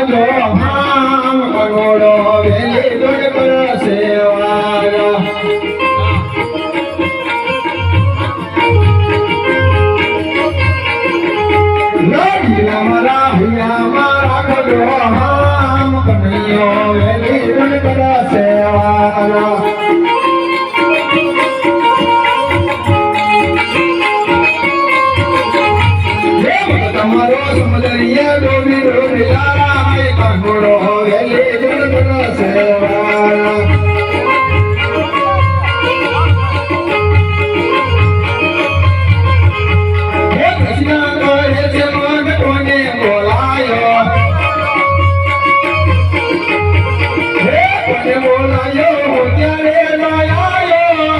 રાખજો હામ કરોડો વેલી દોડ કરો સેવાના લાગીલા મારા હૈયામાં રાખજો હામ કનૈયો વેલી દોડ કરો સેવાના તમારો સમદરિયા ડોબી ડોબી લાય કાગોડો વેલી દોડ કરો સેવાના હે કૃષ્ણ કહે છે મગ કોને બોલાયો હે કોને બોલાયો ત્યારે લાયો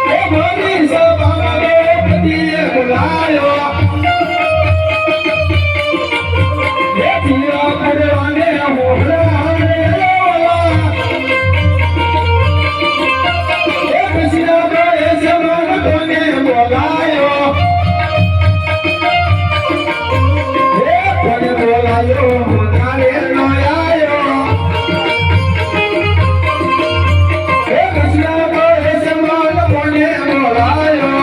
હે મોની સભા બોલાયો હે જીવા કરવાને મોહરાને હે કૃષ્ણ કહે છે મગ કોને બોલાયો હે કોને બોલાયો મોનારે નયાયો હે કૃષ્ણ કહે છે મગ કોને બોલાયો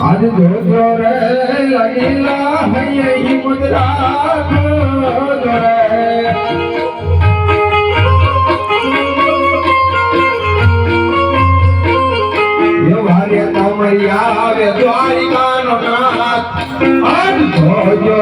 आज जो जो रे लगीला है ही मुद्रा जो रे ये भार्य तमरिया वे द्वारिका नो नाथ आज जो जो